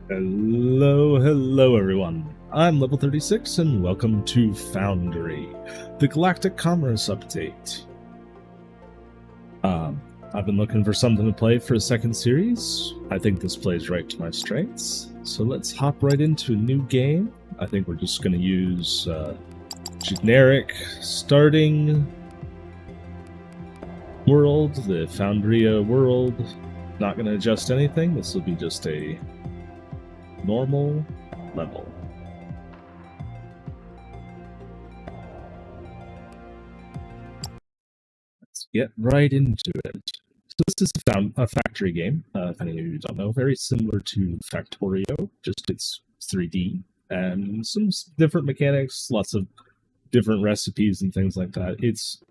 Hello everyone. I'm level 36 and welcome to Foundry, the Galactic Commerce update. I've been looking for something to play for a second series. I think this plays right to my strengths, so let's hop right into a new game. I think we're just going to use generic starting world, the Foundry world. Not going to adjust anything. This will be just a normal level. Let's get right into it. So this is a factory game, if any of you don't know, very similar to Factorio, just it's 3D, and some different mechanics, lots of different recipes and things like that. It's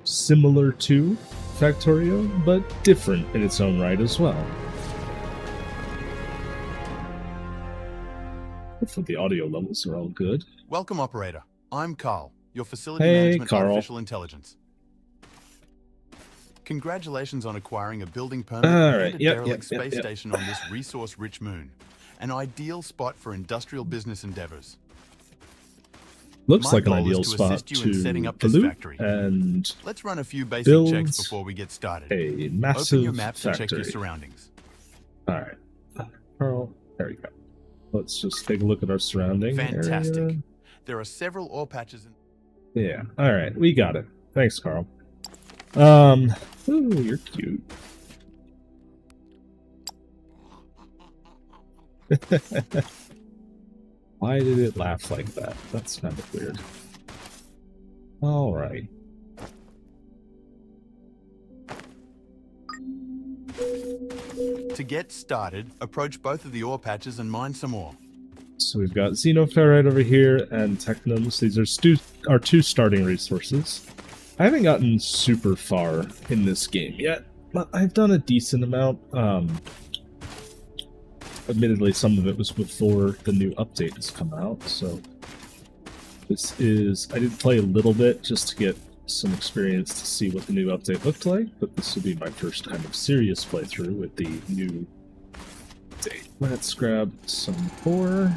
similar to Factorio, but different in its own right as well. Hopefully the audio levels are all good. Welcome, operator. I'm Carl, your facility management artificial intelligence. Congratulations on acquiring a building permit and a derelict space station on this resource-rich moon. An ideal spot for industrial business endeavors. Looks like an ideal spot to pollute and let's run a few basic checks before we get started. A massive Open your map factory. to check your surroundings. All right. Carl, there we go. Let's just take a look at our surrounding Fantastic. area. There are several ore patches in... Yeah. All right. We got it. Thanks, Carl. Ooh, you're cute. Why did it laugh like that? That's kind of weird. All right. To get started, approach both of the ore patches and mine some ore. So we've got xenoferrite over here and technums. These are our two starting resources. I haven't gotten super far in this game yet, but I've done a decent amount. Admittedly, some of it was before the new update has come out, so I did play a little bit just to get some experience to see what the new update looked like, but this will be my first kind of serious playthrough with the new update. Let's grab some ore.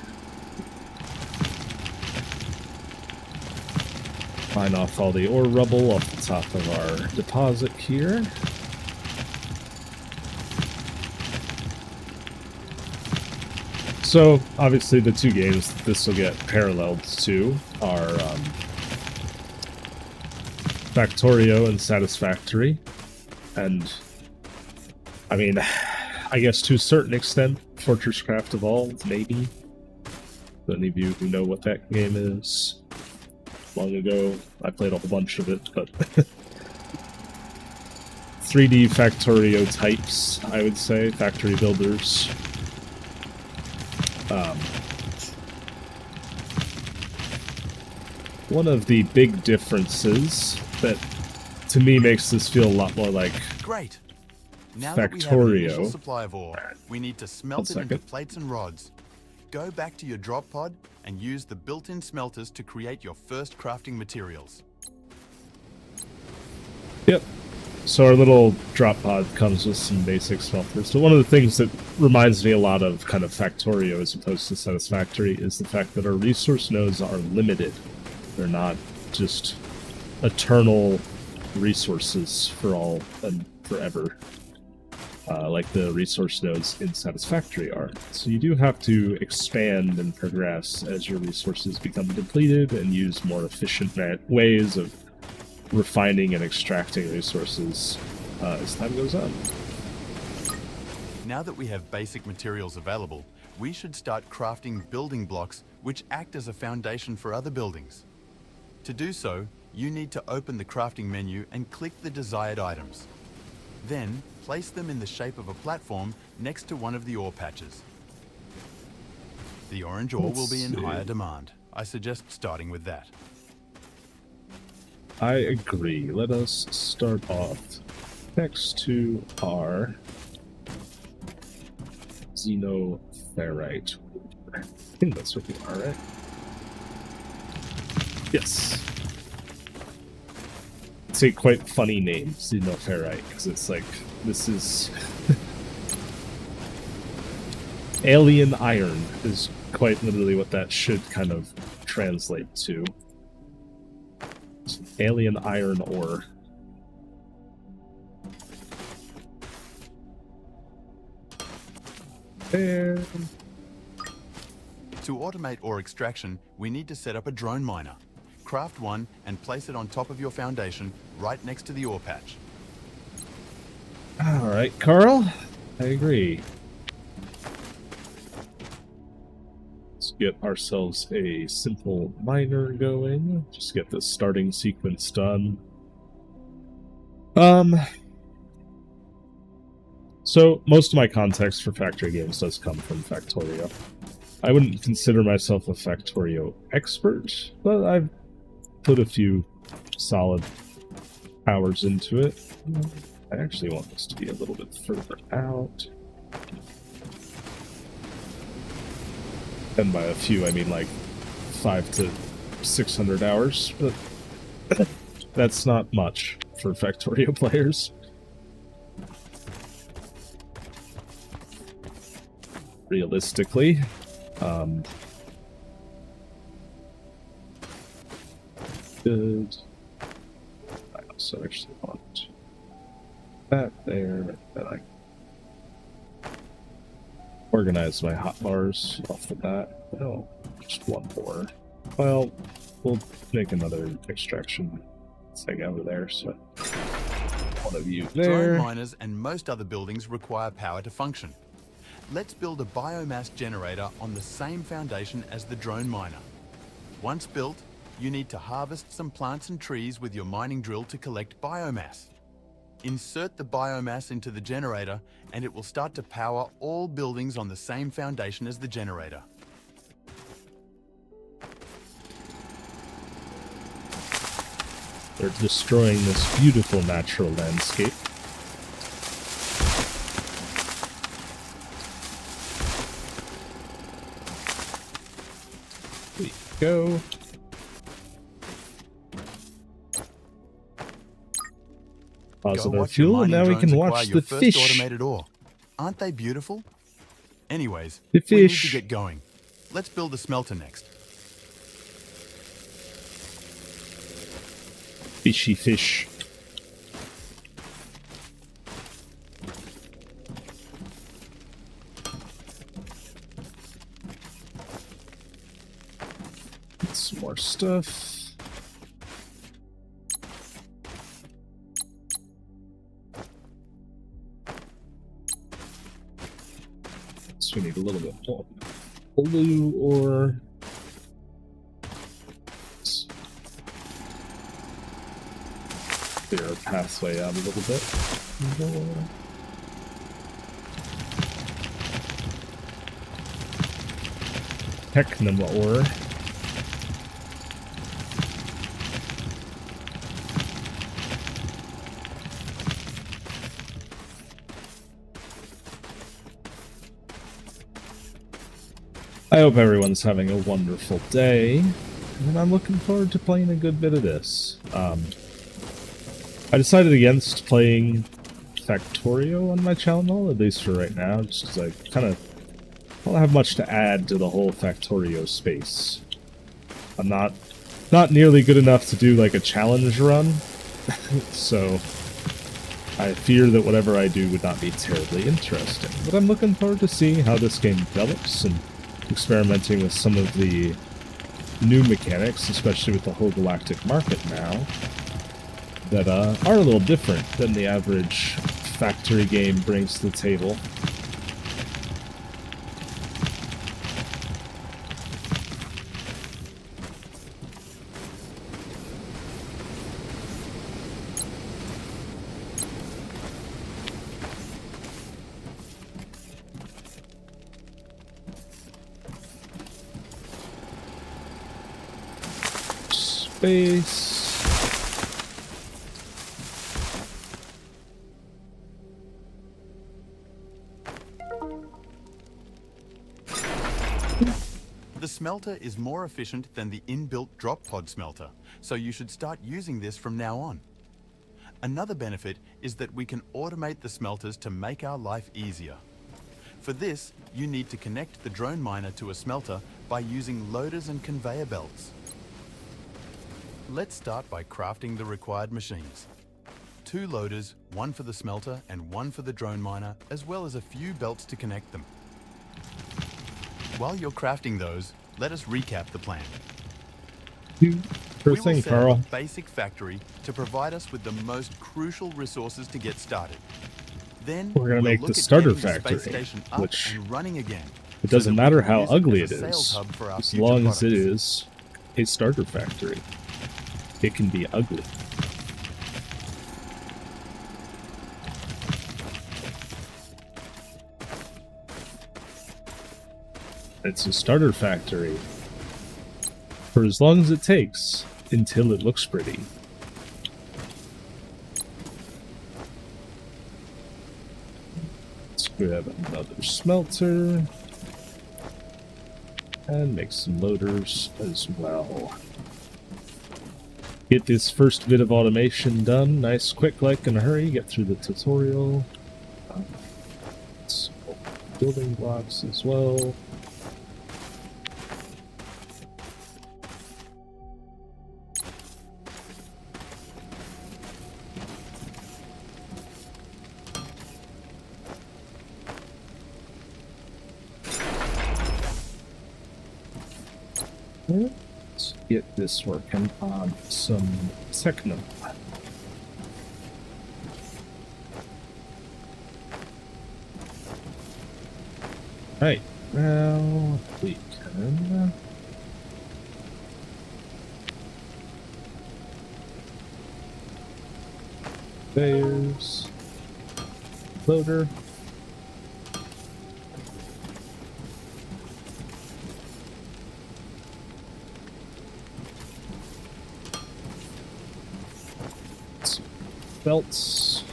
Mine off all the ore rubble off the top of our deposit here. So, obviously the two games this will get paralleled to are Factorio and Satisfactory. And, I mean, I guess to a certain extent, Fortress Craft Evolved, maybe. For any of you who know what that game is. Long ago, I played a whole bunch of it, but 3D Factorio types, I would say, factory builders. One of the big differences that, to me, makes this feel a lot more like Great. Now Factorio. That we have an initial supply of ore, we need to smelt it into plates and rods. Go back to your drop pod and use the built-in smelters to create your first crafting materials. Yep. So our little drop pod comes with some basic smelters. So one of the things that reminds me a lot of kind of Factorio as opposed to Satisfactory is the fact that our resource nodes are limited. They're not just eternal resources for all and forever. Like the resource nodes in Satisfactory are. So you do have to expand and progress as your resources become depleted and use more efficient ways of refining and extracting resources as time goes on. Now that we have basic materials available, we should start crafting building blocks which act as a foundation for other buildings. To do so, you need to open the crafting menu and click the desired items. Then, place them in the shape of a platform next to one of the ore patches. The orange ore will be in higher demand. I suggest starting with that. I agree. Let us start off next to our xenoferrite. I think that's what we are, right? Yes. It's a quite funny name, xenoferrite, because it's like, this is Alien iron is quite literally what that should kind of translate to. It's alien iron ore. There. To automate ore extraction, we need to set up a drone miner. Craft one and place it on top of your foundation, right next to the ore patch. Alright, Carl. I agree. Let's get ourselves a simple miner going. Just get the starting sequence done. So most of my context for Factory games does come from Factorio. I wouldn't consider myself a Factorio expert, but I've put a few solid hours into it. I actually want this to be a little bit further out. And by a few, I mean like 500 to 600 hours, but that's not much for Factorio players. Realistically, good. I also actually want that there, then I organize my hotbars off the bat. No, just one more. Well, we'll make another extraction thing over there, so one of you there. Drone miners and most other buildings require power to function. Let's build a biomass generator on the same foundation as the drone miner. Once built, you need to harvest some plants and trees with your mining drill to collect biomass. Insert the biomass into the generator and it will start to power all buildings on the same foundation as the generator. They're destroying this beautiful natural landscape. There we go. Positive fuel, and now we can watch the fish. Automated ore. Aren't they beautiful? Anyways, the fish. We need to get going. Let's build a smelter next. Fishy fish. Some more stuff. So we need a little bit more blue ore. Clear our pathway out a little bit more. Technum ore. I hope everyone's having a wonderful day, and I'm looking forward to playing a good bit of this. I decided against playing Factorio on my channel, at least for right now, just because I kind of don't have much to add to the whole Factorio space. I'm not nearly good enough to do like a challenge run, so I fear that whatever I do would not be terribly interesting. But I'm looking forward to seeing how this game develops and experimenting with some of the new mechanics, especially with the whole galactic market now, that are a little different than the average factory game brings to the table. Space. The smelter is more efficient than the inbuilt drop pod smelter, so you should start using this from now on. Another benefit is that we can automate the smelters to make our life easier. For this, you need to connect the drone miner to a smelter by using loaders and conveyor belts. Let's start by crafting the required machines. 2 loaders, one for the smelter and one for the drone miner, as well as a few belts to connect them. While you're crafting those, let us recap the plan. Sure We will thing, set up Carl. a basic factory to provide us with the most crucial resources to get started. Then We're gonna we'll make look the at starter getting the space factory, station up which and running again. it so doesn't that we matter can how use ugly as it a sales is, hub for our as future long as it products. is a starter factory. It can be ugly. It's a starter factory for as long as it takes until it looks pretty. Let's grab another smelter and make some loaders as well. Get this first bit of automation done, nice, quick, like in a hurry. Get through the tutorial. Let's building blocks as well. Let's get this working on some techno. Right, now we can there's loader. Belts.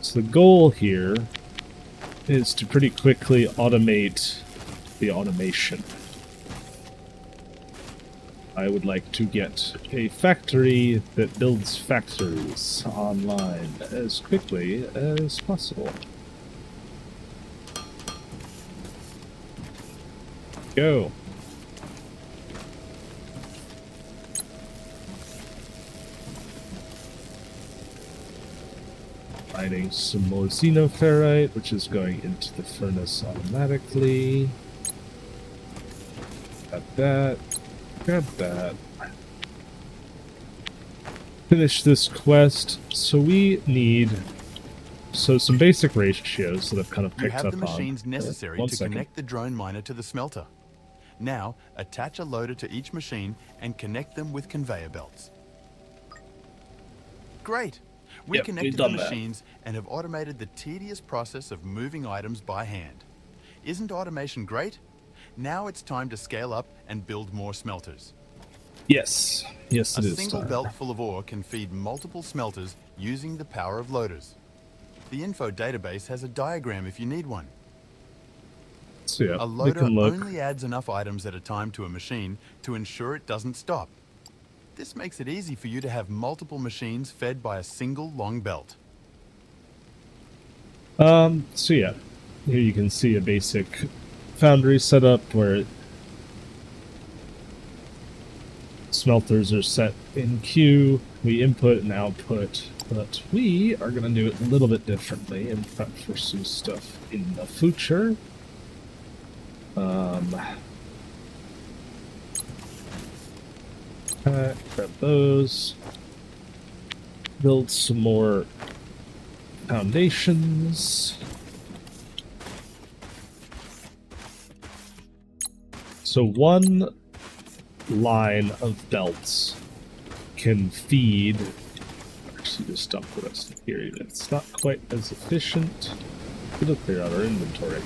So the goal here is to pretty quickly automate the automation. I would like to get a factory that builds factories online as quickly as possible. Go. Mining some more xenoferrite, which is going into the furnace automatically. Grab that. Grab that. Finish this quest. So we need some basic ratios that I've kind of You picked have up the on. machines necessary One to second. connect the drone miner to the smelter. Now, attach a loader to each machine and connect them with conveyor belts. Great! We Yep, connected we've the done that. machines and have automated the tedious process of moving items by hand. Isn't automation great? Now it's time to scale up and build more smelters. Yes. Yes, A it is. single time. belt full of ore can feed multiple smelters using the power of loaders. The info database has a diagram if you need one. So yeah, A we loader can look. only adds enough items at a time to a machine to ensure it doesn't stop. This makes it easy for you to have multiple machines fed by a single long belt. So yeah, here you can see a basic foundry setup where smelters are set in queue. We input and output, but we are going to do it a little bit differently and prep for some stuff in the future. Grab those. Build some more foundations. So one line of belts can feed. Actually, just dump the rest of here. It's not quite as efficient. It'll clear out our inventory.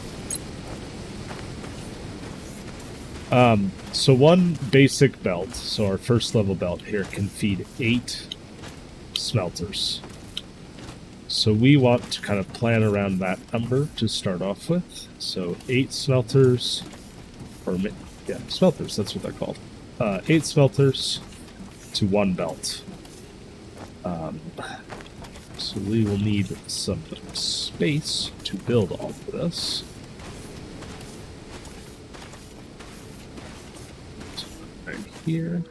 So one basic belt, so our first level belt here, can feed 8 smelters. So we want to kind of plan around that number to start off with. So 8 smelters, or yeah, smelters, that's what they're called. 8 smelters to 1 belt. So we will need some space to build all of this. Right here.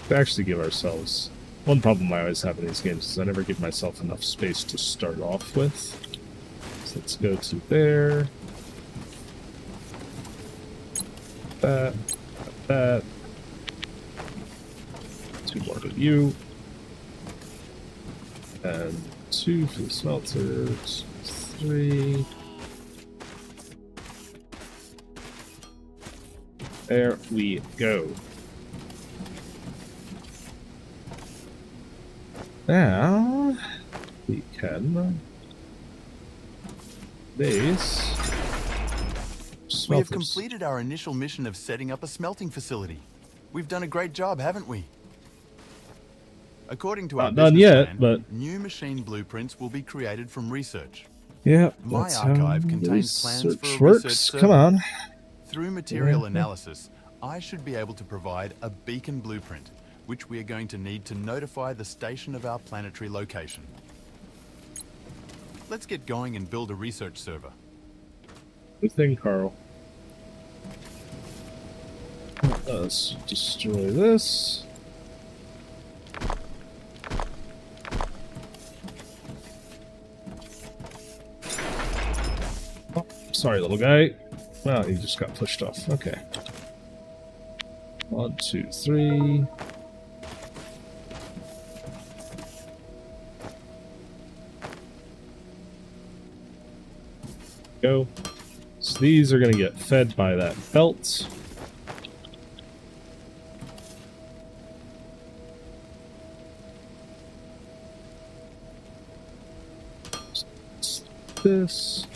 To actually give ourselves... One problem I always have in these games is I never give myself enough space to start off with. So let's go to there. That. 2 more to you. And 2 for the smelters. 3. There we go. Now, we can base smelters. We have completed our initial mission of setting up a smelting facility. We've done a great job, haven't we? According to our Not done business yet, plan, but new machine blueprints will be created from research. yeah, My that's archive how contains plans research for a research works. server. Come on. Through material Yeah. analysis, I should be able to provide a beacon blueprint, which we are going to need to notify the station of our planetary location. Let's get going and build a research server. Good thing, Carl. Let's destroy this. Oh, sorry, little guy. Well, he just got pushed off. Okay. 1, 2, 3. Go. So these are going to get fed by that belt. This.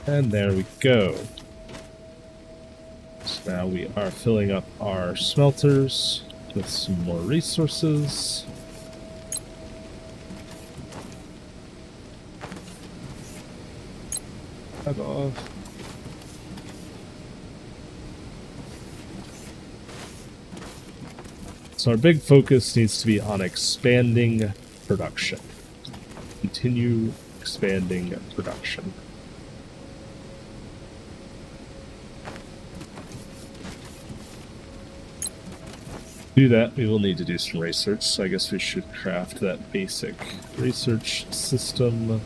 And there we go. So now we are filling up our smelters with some more resources. Cut off. So our big focus needs to be on expanding production. Continue expanding production. To do that, we will need to do some research, so I guess we should craft that basic research system.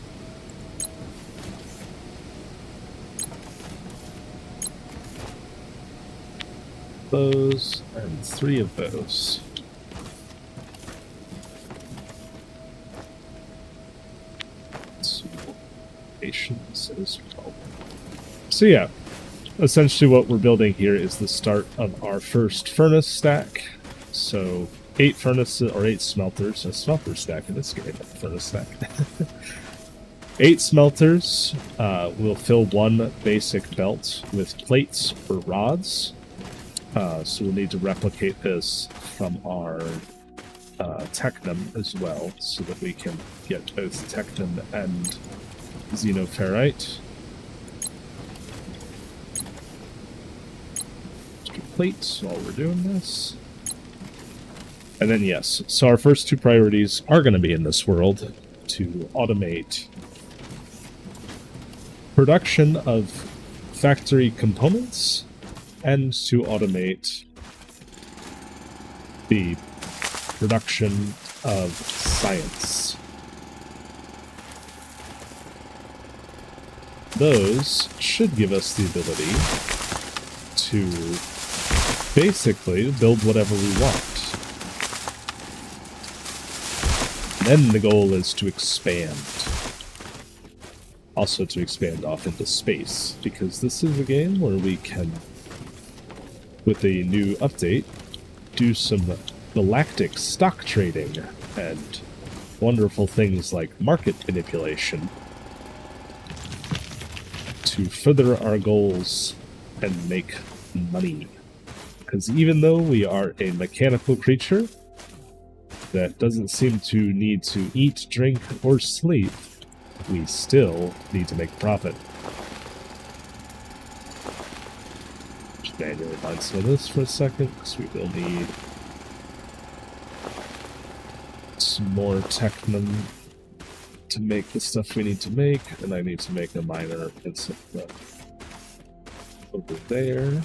Those, and 3 of those. Patience as well. So yeah, essentially what we're building here is the start of our first furnace stack. So 8 furnaces, or 8 smelters, a smelter stack in this game, a furnace stack. 8 smelters will fill 1 basic belt with plates for rods. So we'll need to replicate this from our technum as well, so that we can get both technum and xenoferrite. Extra plates while we're doing this. And then yes, so our first 2 priorities are going to be in this world to automate production of factory components and to automate the production of science. Those should give us the ability to basically build whatever we want. Then the goal is to expand. Also to expand off into space, because this is a game where we can, with a new update, do some galactic stock trading and wonderful things like market manipulation to further our goals and make money. Because even though we are a mechanical creature, that doesn't seem to need to eat, drink, or sleep, we still need to make profit. Just manually find some of this for a second, because we will need some more technum to make the stuff we need to make, and I need to make a miner and some over there.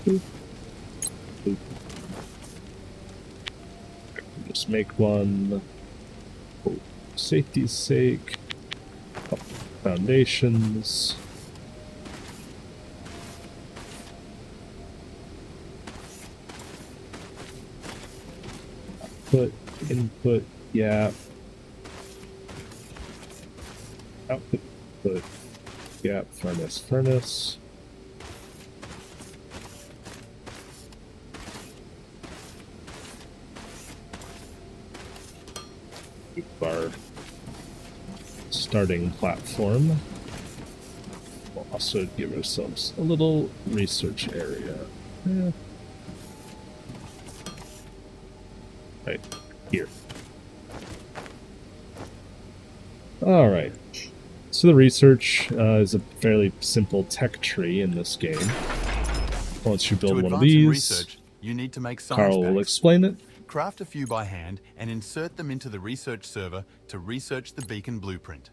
Boop. Boop. Just make one for safety's sake. Foundations. Input, yeah. Output, input, yeah, furnace. Our starting platform. We'll also give ourselves a little research area. Yeah. Right here. All right. So the research is a fairly simple tech tree in this game. Once you build one of these, research, you need to make science Carl will packs. explain it. Craft a few by hand and insert them into the research server to research the beacon blueprint.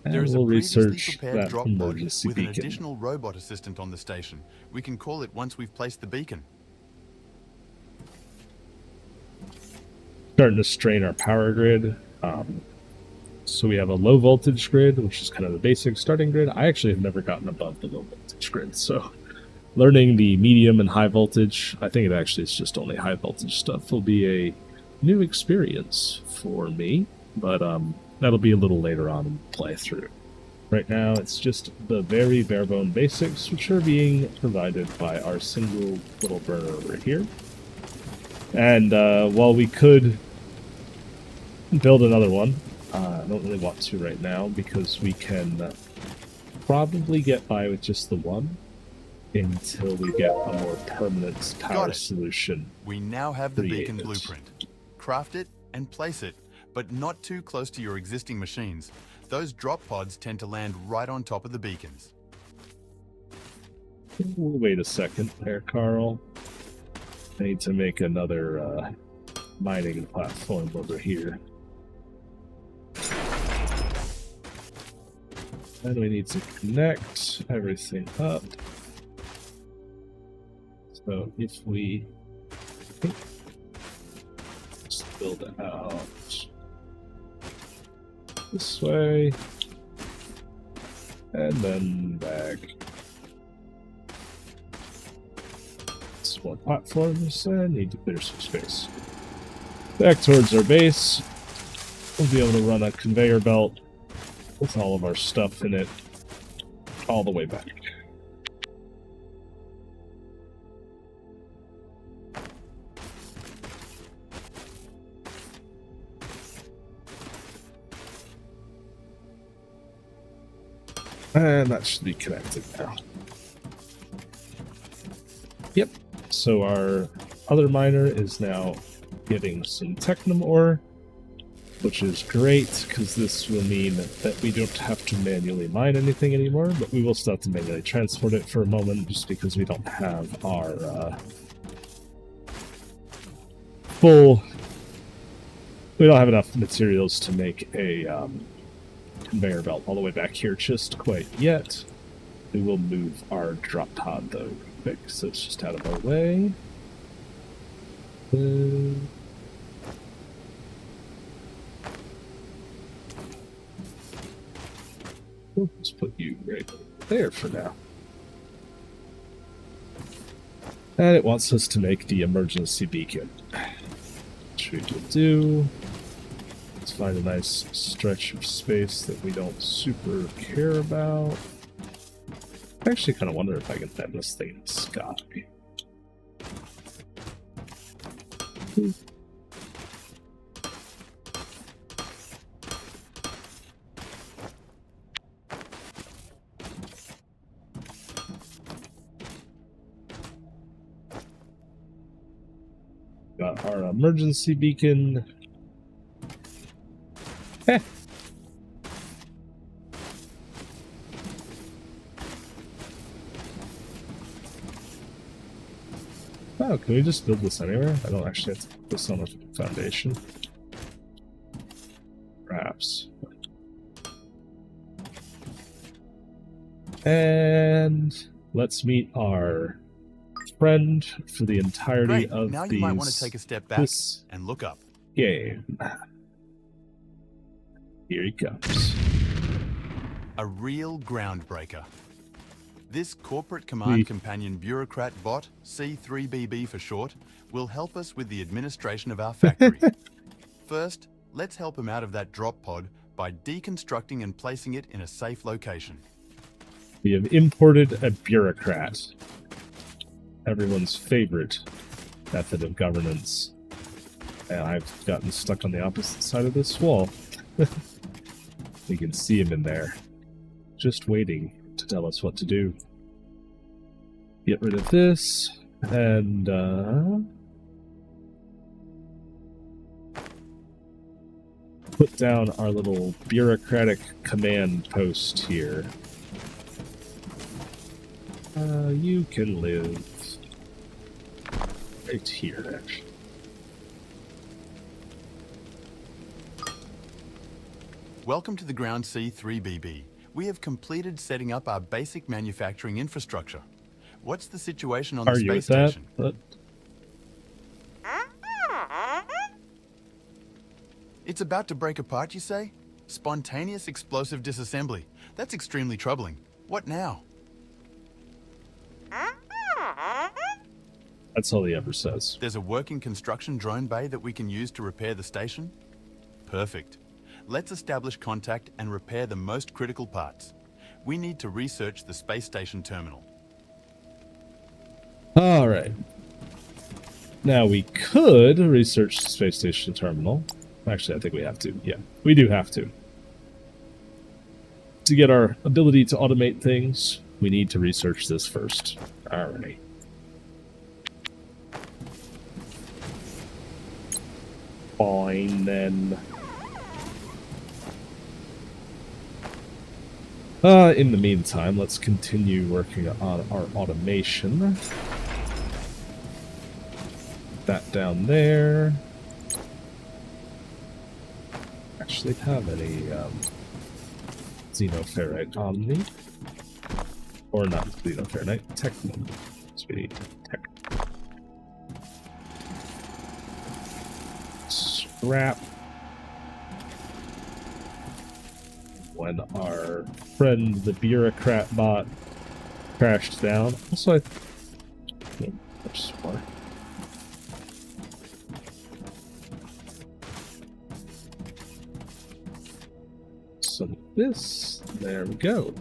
And There is we'll a previously research prepared that drop pod emergency with an beacon. additional robot assistant on the station. We can call it once we've placed the beacon. Starting to strain our power grid. So we have a low voltage grid, which is kind of the basic starting grid. I actually have never gotten above the low voltage grid, so learning the medium and high voltage, I think it actually is just only high voltage stuff, will be a new experience for me, but that'll be a little later on in the playthrough. Right now, it's just the very bare-bone basics, which are being provided by our single little burner over here. And while we could build another one, I don't really want to right now, because we can probably get by with just the one until we get a more permanent power solution. We now have the beacon created. blueprint. Craft it and place it, but not too close to your existing machines. Those drop pods tend to land right on top of the beacons. We'll wait a second there, Carl. I need to make another mining platform over here. And we need to connect everything up. So if we just build it out this way, and then back. Some more platforms, and need to clear some space. Back towards our base, we'll be able to run a conveyor belt with all of our stuff in it all the way back. And that should be connected now. Yep. So our other miner is now getting some technum ore, which is great, because this will mean that we don't have to manually mine anything anymore, but we will still have to manually transport it for a moment, just because we don't have our we don't have enough materials to make a conveyor belt all the way back here just quite yet. We will move our drop pod though quick, so it's just out of our way. Let's put you right there for now. And it wants us to make the emergency beacon, which we will do. Let's find a nice stretch of space that we don't super care about. I actually kind of wonder if I can bend this thing in the sky. Got our emergency beacon. Heh. Oh, can we just build this anywhere? I don't actually have to put this on a foundation. Perhaps. And let's meet our friend for the entirety Great. of Now these. you might want to take a step back and look up. Game. Here he comes. A real groundbreaker. This corporate command companion bureaucrat bot, C3BB for short, will help us with the administration of our factory. First, let's help him out of that drop pod by deconstructing and placing it in a safe location. We have imported a bureaucrat. Everyone's favorite method of governance. And I've gotten stuck on the opposite side of this wall. You can see him in there, just waiting to tell us what to do. Get rid of this, and put down our little bureaucratic command post here. You can live right here, actually. Welcome to the ground C3BB. We have completed setting up our basic manufacturing infrastructure. What's the situation on the space station? It's about to break apart, you say? Spontaneous explosive disassembly. That's extremely troubling. What now? That's all he ever says. There's a working construction drone bay that we can use to repair the station? Perfect. Let's establish contact and repair the most critical parts. We need to research the space station terminal. All right. Now we could research the space station terminal. Actually, I think we have to. Yeah, we do have to. To get our ability to automate things, we need to research this first. All right. Fine, then. In the meantime, let's continue working on our automation. That down there. Actually have any xenoferrite on me. Or not xenoferrite, techno. Tech. Scrap. When our friend, the bureaucrat bot, crashed down. Also, there's more. Some of this. There we go.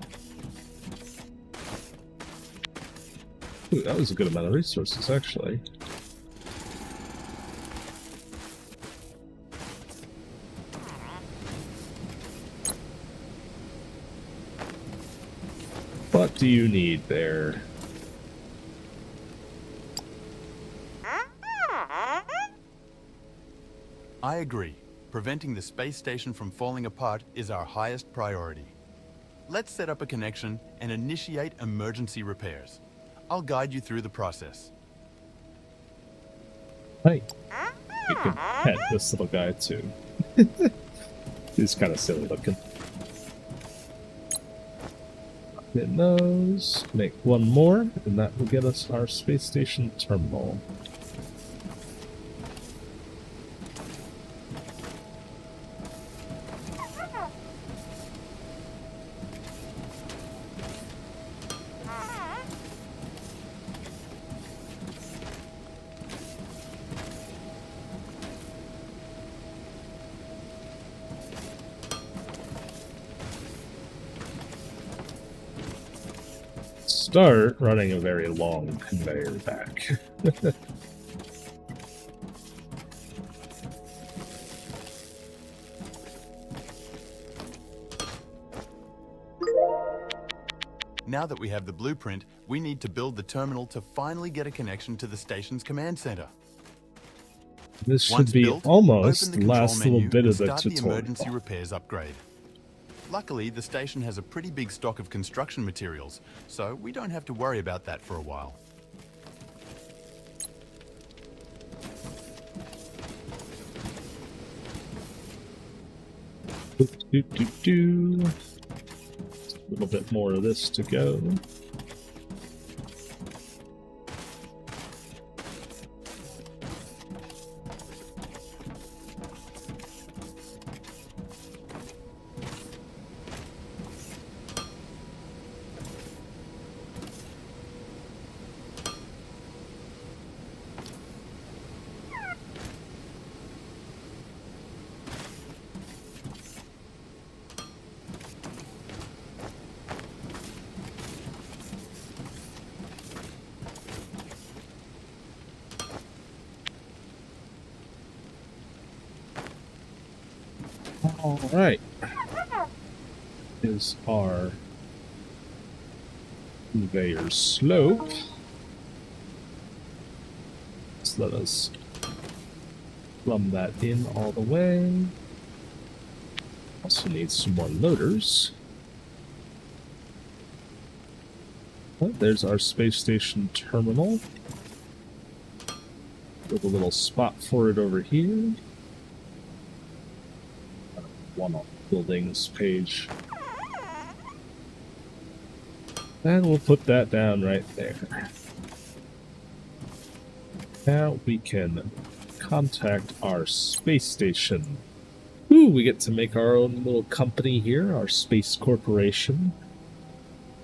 Ooh, that was a good amount of resources, actually. What do you need there? I agree. Preventing the space station from falling apart is our highest priority. Let's set up a connection and initiate emergency repairs. I'll guide you through the process. Hey, you can pet this little guy too. He's kind of silly looking. Get those, make one more, and that will get us our space station terminal. Start running a very long conveyor back. Now that we have the blueprint, we need to build the terminal to finally get a connection to the station's command center. This should Once be built, almost open the the control last little menu bit and of the start the tutorial. emergency repairs upgrade. Luckily, the station has a pretty big stock of construction materials, so we don't have to worry about that for a while. A little bit more of this to go. All right. Is our conveyor slope. Just let us plumb that in all the way. Also need some more loaders. Oh, there's our space station terminal. With a little spot for it over here. One on the buildings page. And we'll put that down right there. Now we can contact our space station. Ooh, we get to make our own little company here, our space corporation.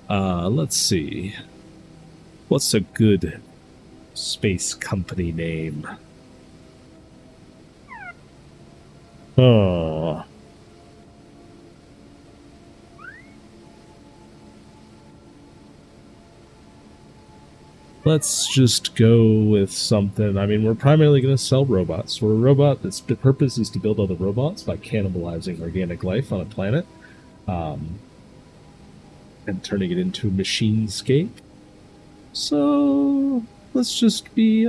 Let's see. What's a good space company name? Oh. Let's just go with something. I mean, we're primarily going to sell robots. We're a robot. The purpose is to build other robots by cannibalizing organic life on a planet, and turning it into a machinescape. So let's just be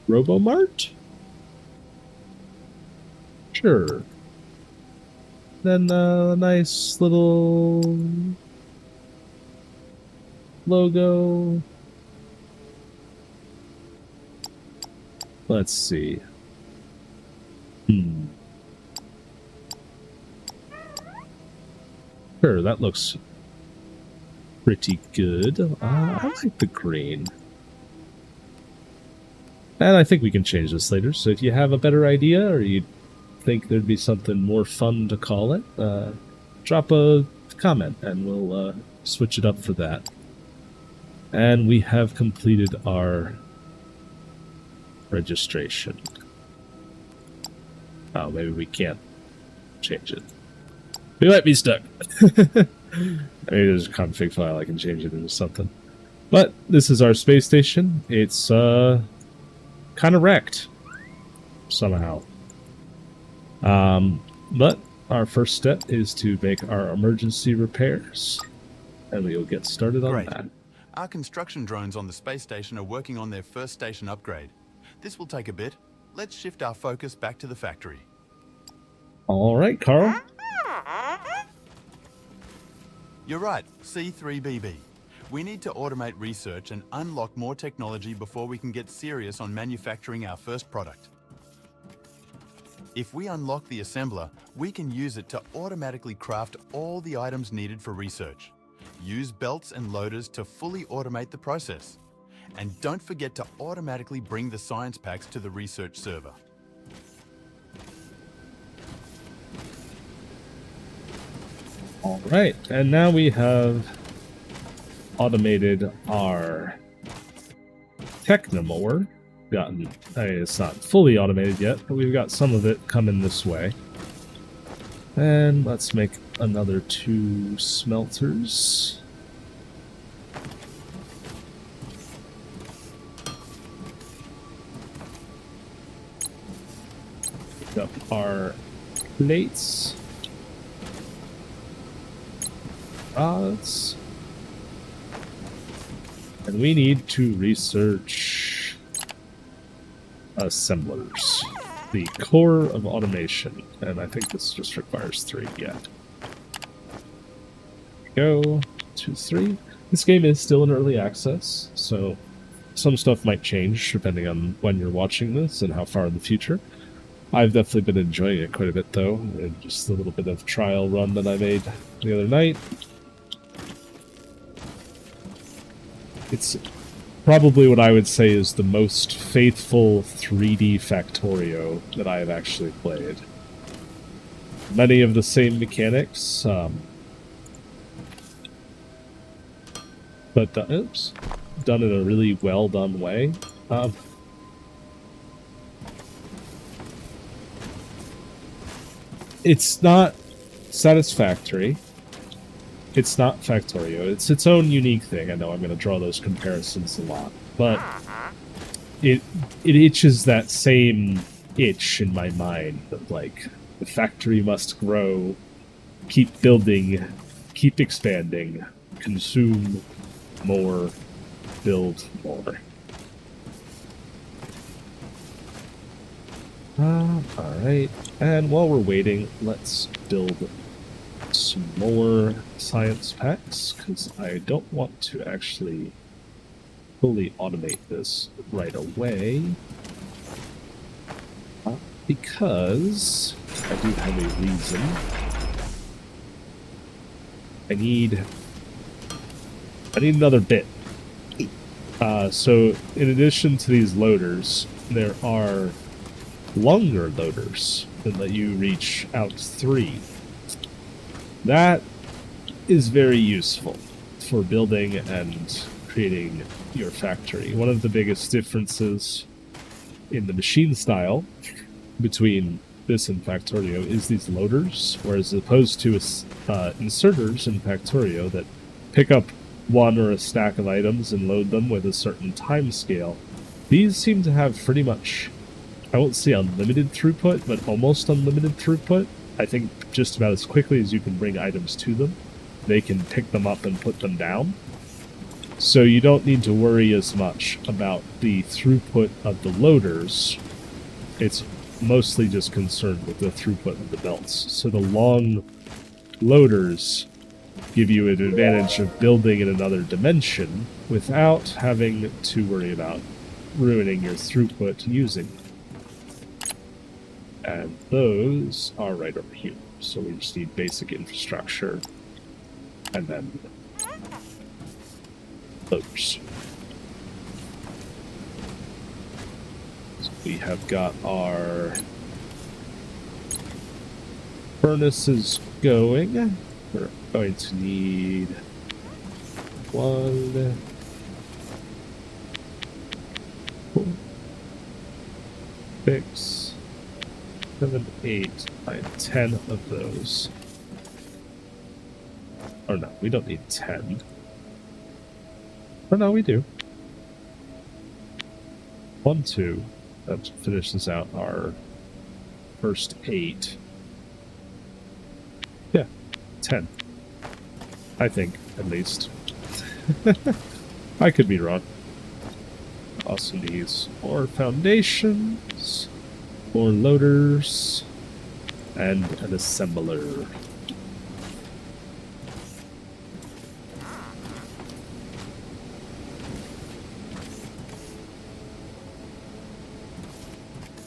RoboMart. Sure. Then a nice little logo. Let's see. Sure, that looks pretty good. I like the green. And I think we can change this later, so if you have a better idea or you think there'd be something more fun to call it, drop a comment and we'll switch it up for that. And we have completed our registration. Oh, maybe we can't change it. We might be stuck. Maybe there's a config file I can change it into something. But this is our space station. It's kind of wrecked somehow. But our first step is to make our emergency repairs, and we will get started on that. Our construction drones on the space station are working on their first station upgrade. This will take a bit. Let's shift our focus back to the factory. All right, Carl. You're right, C3BB. We need to automate research and unlock more technology before we can get serious on manufacturing our first product. If we unlock the assembler, we can use it to automatically craft all the items needed for research. Use belts and loaders to fully automate the process. And don't forget to automatically bring the science packs to the research server. All right, and now we have automated our Technomore. I mean, it's not fully automated yet, but we've got some of it coming this way. And let's make another 2 smelters. Pick up our plates. Rods. And we need to research assemblers. The core of automation. And I think this just requires 3, yeah. Go, 2, 3. This game is still in early access, so some stuff might change depending on when you're watching this and how far in the future. I've definitely been enjoying it quite a bit, though, and just a little bit of trial run that I made the other night. It's probably what I would say is the most faithful 3D Factorio that I have actually played. Many of the same mechanics, but done in a really well done way. It's not satisfactory. It's not Factorio. It's its own unique thing. I know I'm going to draw those comparisons a lot, but it itches that same itch in my mind of like the factory must grow, keep building, keep expanding, consume more, build more. Alright, and while we're waiting, let's build some more science packs, because I don't want to actually fully automate this right away, because I do have a reason. I need another bit. So in addition to these loaders, there are longer loaders that let you reach out 3. That is very useful for building and creating your factory. One of the biggest differences in the machine style between this and Factorio is these loaders, whereas as opposed to inserters in Factorio that pick up one or a stack of items and load them with a certain time scale, these seem to have pretty much, I won't say unlimited throughput, but almost unlimited throughput. I think just about as quickly as you can bring items to them, they can pick them up and put them down. So you don't need to worry as much about the throughput of the loaders. It's mostly just concerned with the throughput of the belts. So the long loaders give you an advantage of building in another dimension without having to worry about ruining your throughput using them. And those are right over here. So we just need basic infrastructure and then loaders. So we have got our furnaces going. We're going to need 1, 4, 6, 7, 8, 9, 10 of those. Oh no, we don't need 10. Oh no, we do. 1, 2. That finishes out our first 8. Yeah, 10. I think, at least. I could be wrong. Also needs more foundations, more loaders, and an assembler.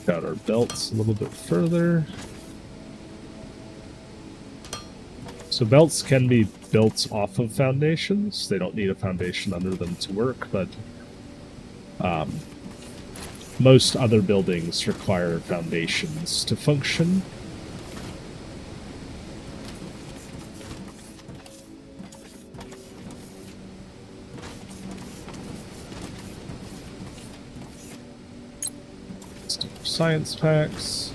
Got our belts a little bit further. So belts can be built off of foundations. They don't need a foundation under them to work, but most other buildings require foundations to function. Let's do science packs.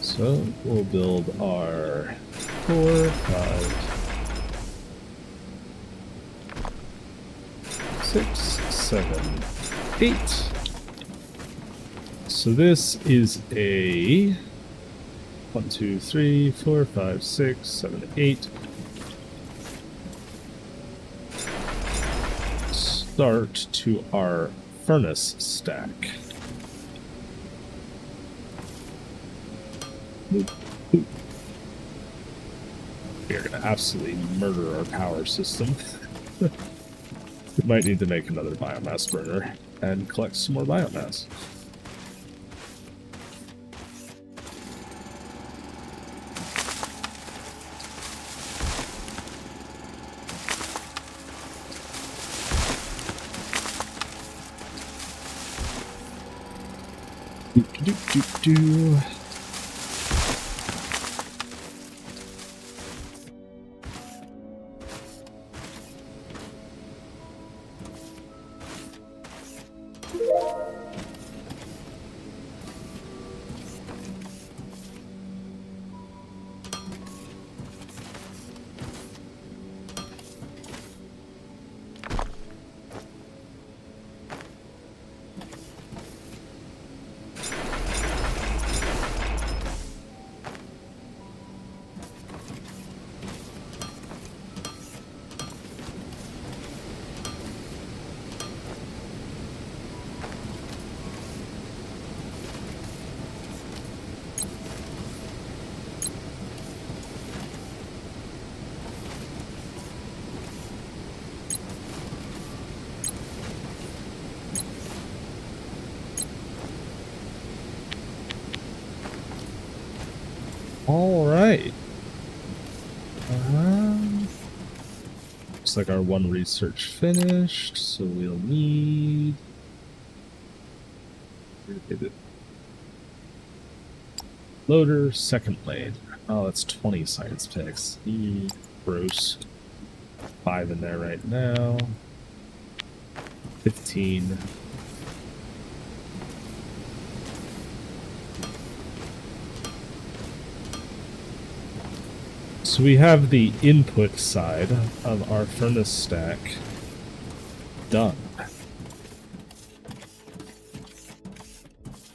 So we'll build our 4, 5, 6, 7, 8. So this is a 1, 2, 3, 4, 5, 6, 7, 8. start to our furnace stack. We're going to absolutely murder our power system. We might need to make another biomass burner and collect some more biomass. Do. All right. Looks like our one research finished, so we'll need... Loader, second lane. Oh, that's 20 science picks. Gross. 5 in there right now. 15. So we have the input side of our furnace stack done.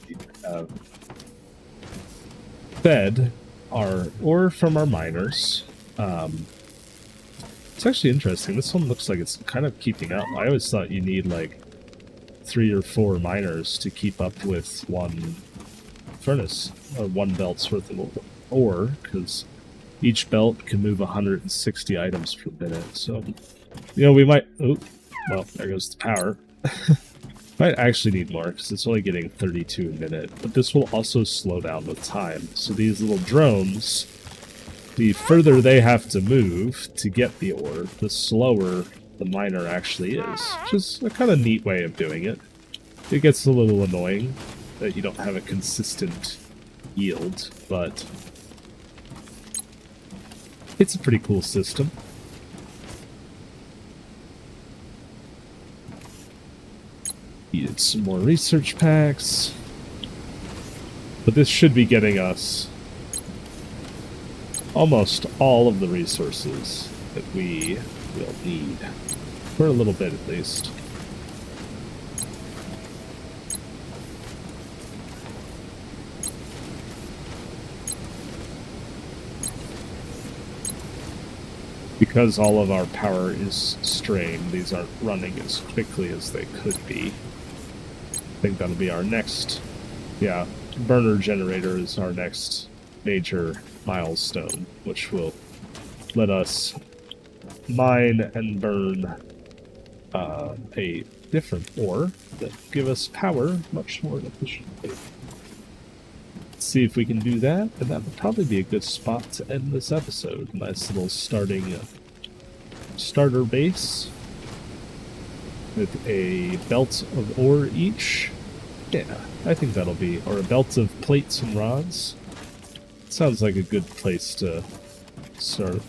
We have fed our ore from our miners. It's actually interesting. This one looks like it's kind of keeping up. I always thought you need like 3 or 4 miners to keep up with one furnace, or one belt's worth of ore, because each belt can move 160 items per minute. So, you know, we might... Oh, well, there goes the power. Might actually need more, because it's only getting 32 a minute. But this will also slow down with time. So these little drones, the further they have to move to get the ore, the slower the miner actually is. Which is a kind of neat way of doing it. It gets a little annoying that you don't have a consistent yield, but it's a pretty cool system. Needed some more research packs. But this should be getting us almost all of the resources that we will need. For a little bit, at least. Because all of our power is strained, these aren't running as quickly as they could be. I think that'll be our next... Yeah, burner generator is our next major milestone, which will let us mine and burn a different ore that give us power much more efficiently. Let's see if we can do that, and that would probably be a good spot to end this episode. Nice little starter base with a belt of ore each. Yeah, I think that'll be, or a belt of plates and rods. Sounds like a good place to start.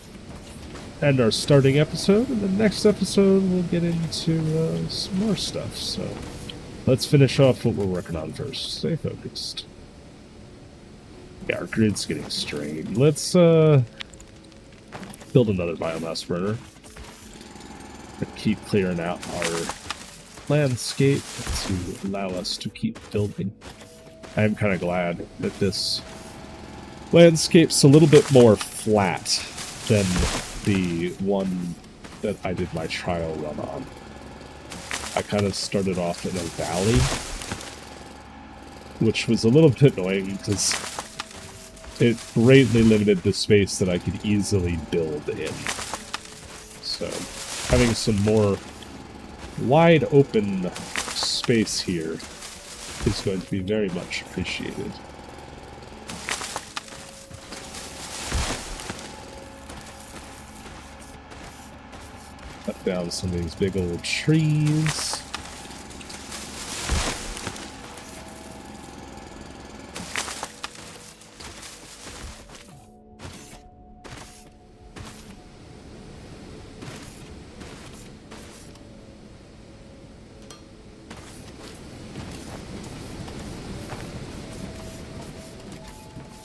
End our starting episode, and the next episode we'll get into some more stuff. So let's finish off what we're working on first. Stay focused. Yeah, our grid's getting strained. Let's build another biomass burner and keep clearing out our landscape to allow us to keep building. I'm kind of glad that this landscape's a little bit more flat than the one that I did my trial run on. I kind of started off in a valley, which was a little bit annoying because it greatly limited the space that I could easily build in. So having some more wide open space here is going to be very much appreciated. Cut down some of these big old trees.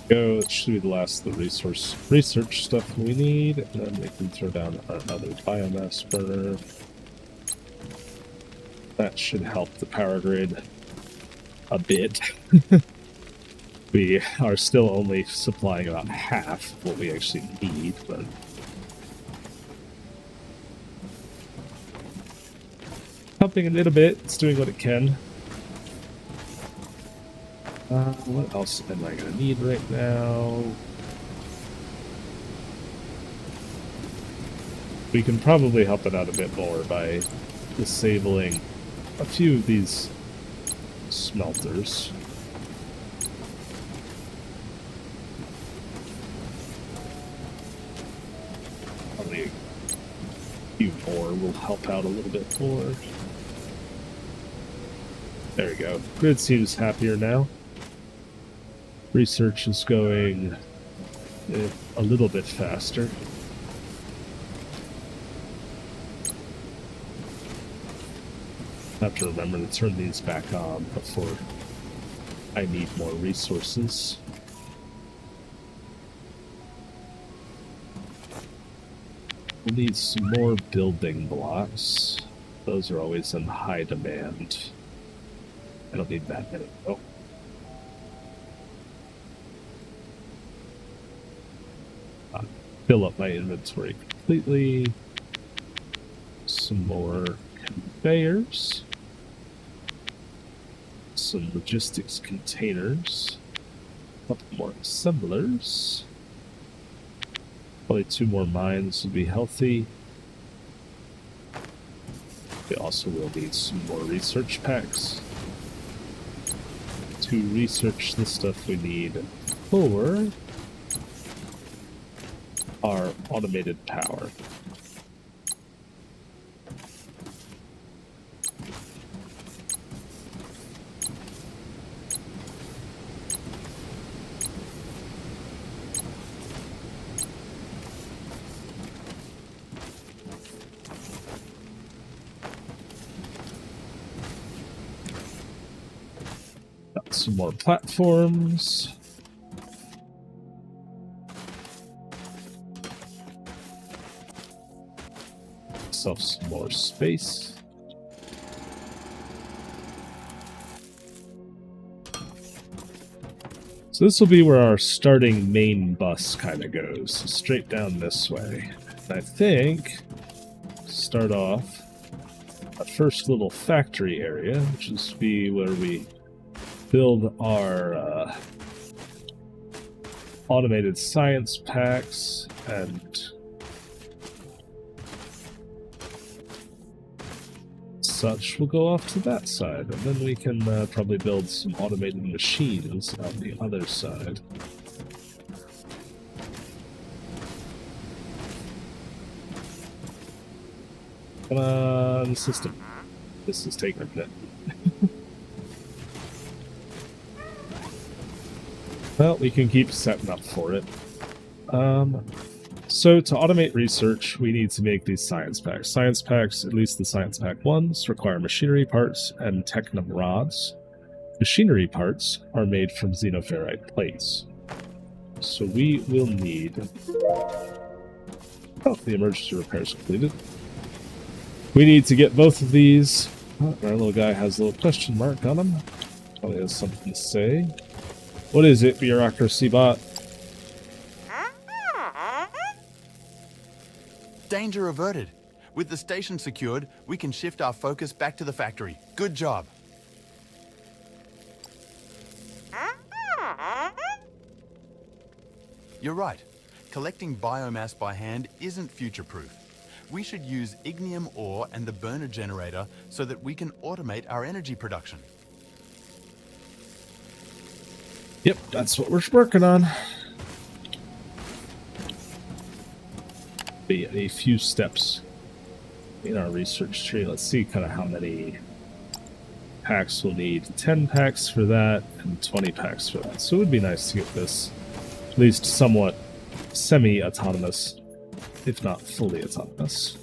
Go, it should be the last of the research stuff we need, and then we can throw down our other biomass burner. That should help the power grid a bit. We are still only supplying about half of what we actually need, but helping a little bit. It's doing what it can. What else am I gonna need right now? We can probably help it out a bit more by disabling a few of these smelters. Probably a few more will help out a little bit more. There we go. Grid seems happier now. Research is going a little bit faster. I have to remember to turn these back on before I need more resources. We'll need some more building blocks. Those are always in high demand. I don't need that many. Oh. Fill up my inventory completely. Some more conveyors. Some logistics containers. A couple more assemblers. Probably 2 more mines would be healthy. We also will need some more research packs to research the stuff we need for our automated power. Got some more platforms. Some more space. So this will be where our starting main bus kind of goes, straight down this way. And I think start off our first little factory area, which is be where we build our automated science packs and such. Will go off to that side, and then we can probably build some automated machines on the other side. Come on, system. This is taking a bit. Well, we can keep setting up for it. So to automate research, we need to make these science packs. Science packs, at least the science pack ones, require machinery parts and technum rods. Machinery parts are made from xenoferrite plates. So we will need... Oh, the emergency repair is completed. We need to get both of these. Oh, our little guy has a little question mark on him. Probably has something to say. What is it, bureaucracy bot? Danger averted. With the station secured, we can shift our focus back to the factory. Good job. You're right. Collecting biomass by hand isn't future-proof. We should use ignium ore and the burner generator so that we can automate our energy production. Yep, that's what we're working on. Be a few steps in our research tree. Let's see kind of how many packs we'll need. 10 packs for that and 20 packs for that. So it would be nice to get this at least somewhat semi-autonomous, if not fully autonomous.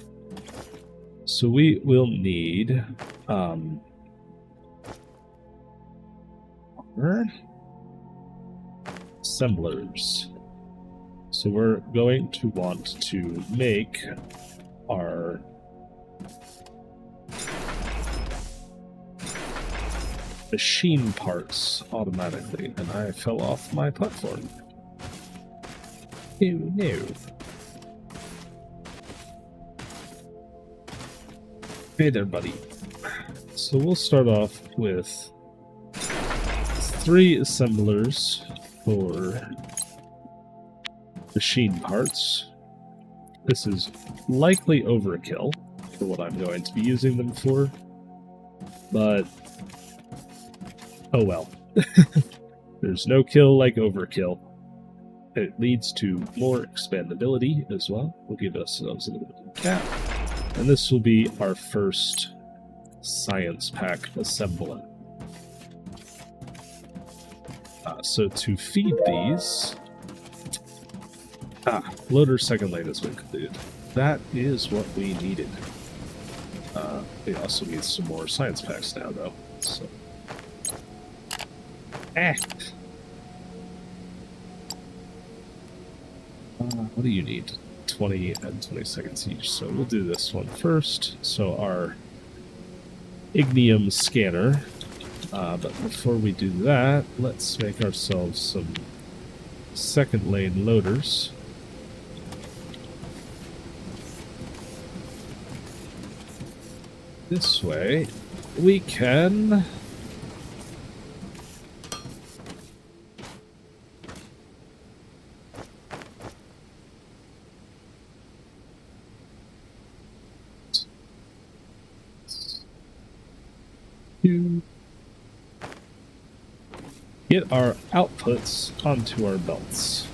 So we will need assemblers. So we're going to want to make our machine parts automatically, and I fell off my platform. Oh no. Hey there, buddy. So we'll start off with 3 assemblers for machine parts. This is likely overkill for what I'm going to be using them for, but oh well. There's no kill like overkill. It leads to more expandability as well. We'll give ourselves a little bit of cap. And this will be our first science pack assembler. So to feed these... loader second lane has been completed. That is what we needed. We also need some more science packs now, though. So. What do you need? 20 and 20 seconds each. So we'll do this one first. So our ignium scanner. But before we do that, let's make ourselves some second lane loaders. This way we can get our outputs onto our belts.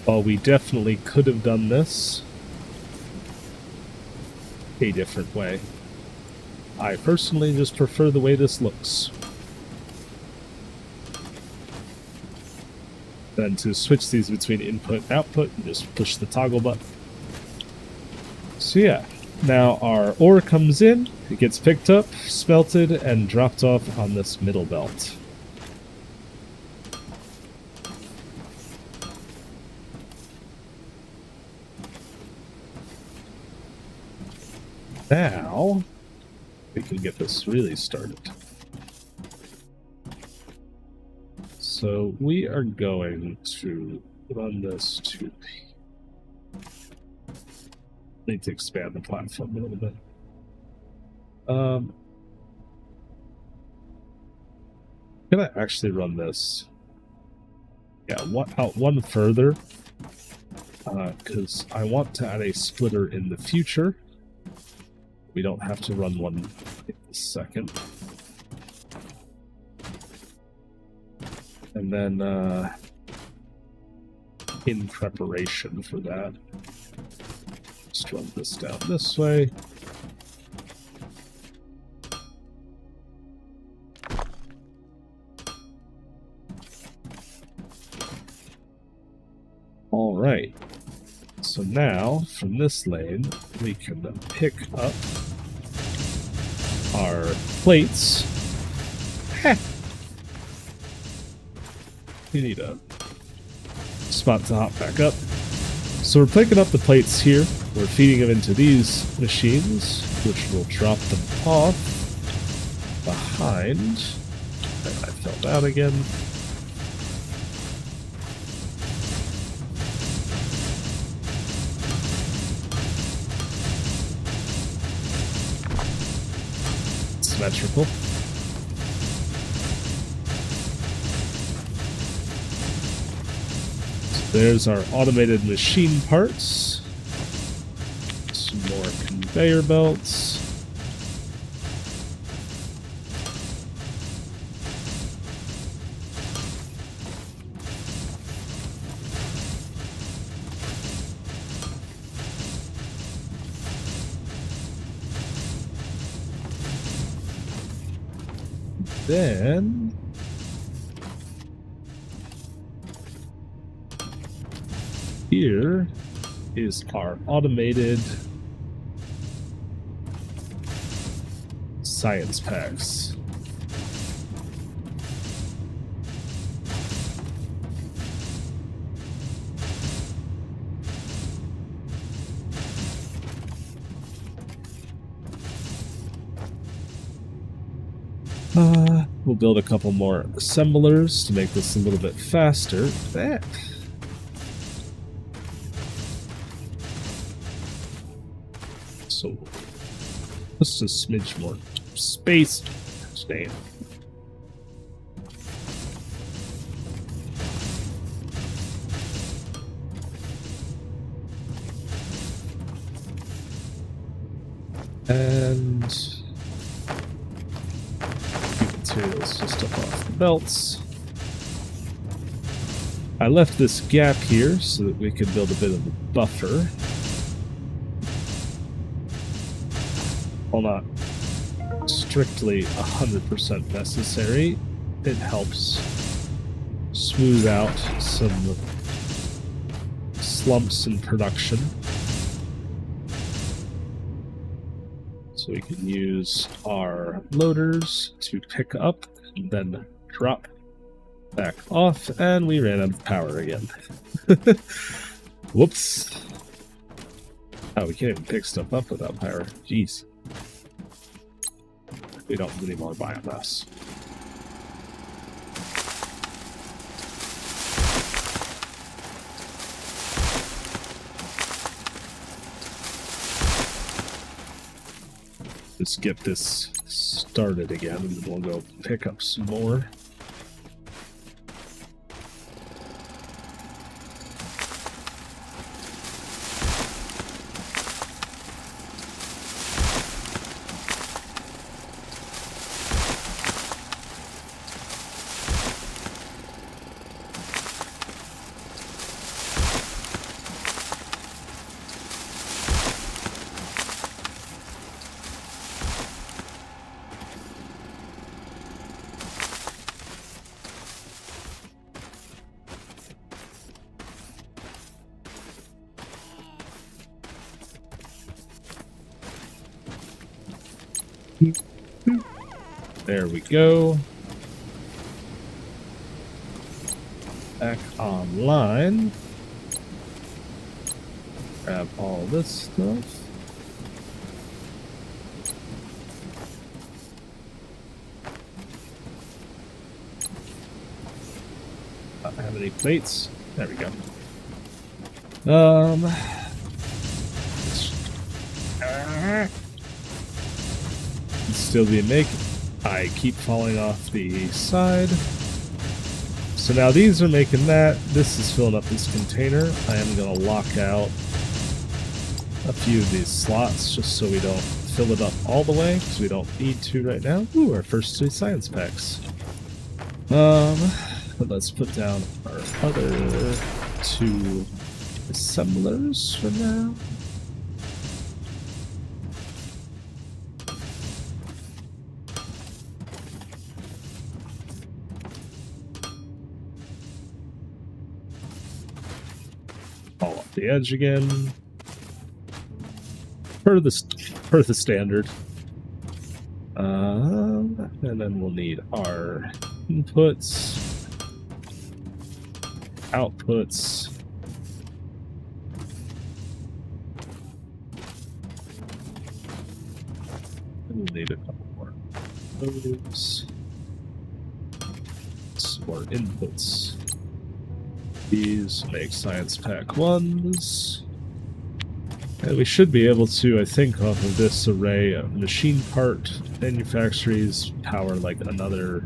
While we definitely could have done this a different way, I personally just prefer the way this looks. Then to switch these between input and output, you just push the toggle button. So yeah, now our ore comes in, it gets picked up, smelted, and dropped off on this middle belt. Now, we can get this really started. So we are going to run this to... need to expand the platform a little bit. Can I actually run this? Yeah, out one further. Because I want to add a splitter in the future. We don't have to run one in a second. And then, in preparation for that, just run this down this way. All right. So now, from this lane, we can pick up our plates. We need a spot to hop back up. So we're picking up the plates here. We're feeding them into these machines, which will drop them off behind. And I fell down again. Symmetrical. So there's our automated machine parts. Some more conveyor belts. Then here is our automated science packs. We'll build a couple more assemblers to make this a little bit faster. That. So, just a smidge more space. Damn. And materials just up off the belts. I left this gap here so that we could build a bit of a buffer. While not strictly 100% necessary, it helps smooth out some slumps in production. So we can use our loaders to pick up and then drop back off, and we ran out of power again. Whoops. Oh, we can't even pick stuff up without power. Jeez. We don't have any more biomass. Let's get this started again, and then we'll go pick up some more. There we go. Back online. Grab all this stuff. Not have any plates. There we go. Still being make. I keep falling off the side. So now these are making that. This is filling up this container. I am going to lock out a few of these slots just so we don't fill it up all the way, because we don't need to right now. Ooh, our first 2 science packs. But let's put down our other 2 assemblers for now. Fall off the edge again. Per the standard. And then we'll need our inputs, outputs, and we'll need a couple more. those. Some more inputs. These make science pack 1s. And we should be able to, I think, off of this array of machine part manufactories, power like another,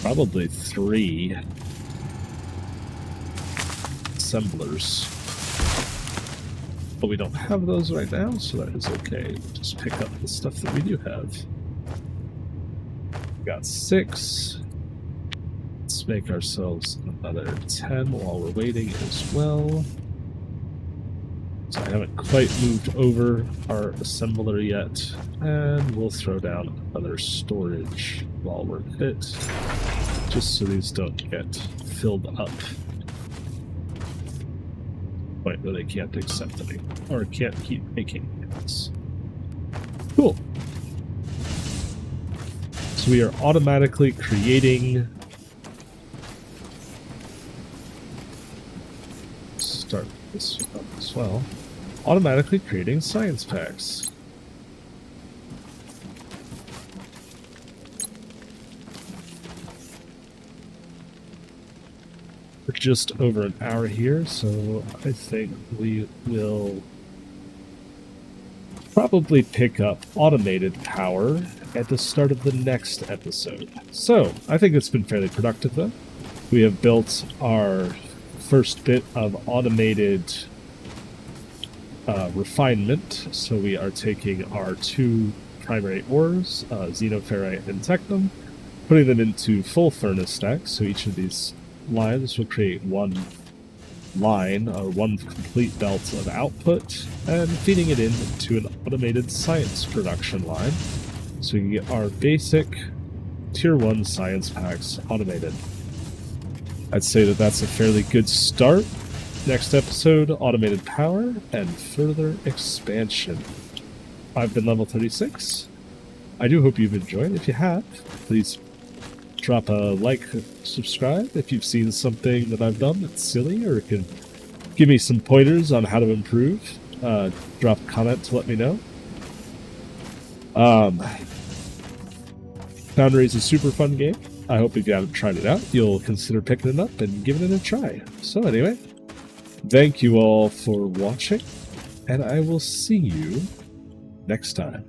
probably 3 assemblers. But we don't have those right now, so that is okay. We'll just pick up the stuff that we do have. We got 6. Let's make ourselves another 10 while we're waiting as well. So I haven't quite moved over our assembler yet, and we'll throw down another storage while we're at it, just so these don't get filled up. Point where they can't accept any, or can't keep making things. Cool. So we are automatically creating. Start this up as well. Automatically creating science packs. We're just over an hour here, so I think we will probably pick up automated power at the start of the next episode. So, I think it's been fairly productive though. We have built our first bit of automated refinement. So we are taking our 2 primary ores, xenoferrite and technum, putting them into full furnace stacks. So each of these lines will create 1 line or 1 complete belt of output, and feeding it into an automated science production line. So we can get our basic tier 1 science packs automated. I'd say that that's a fairly good start. Next episode, automated power and further expansion. I've been level 36. I do hope you've enjoyed. If you have, please drop a like, subscribe. If you've seen something that I've done that's silly or can give me some pointers on how to improve, drop a comment to let me know. Foundry is a super fun game. I hope if you haven't tried it out, you'll consider picking it up and giving it a try. So anyway, thank you all for watching, and I will see you next time.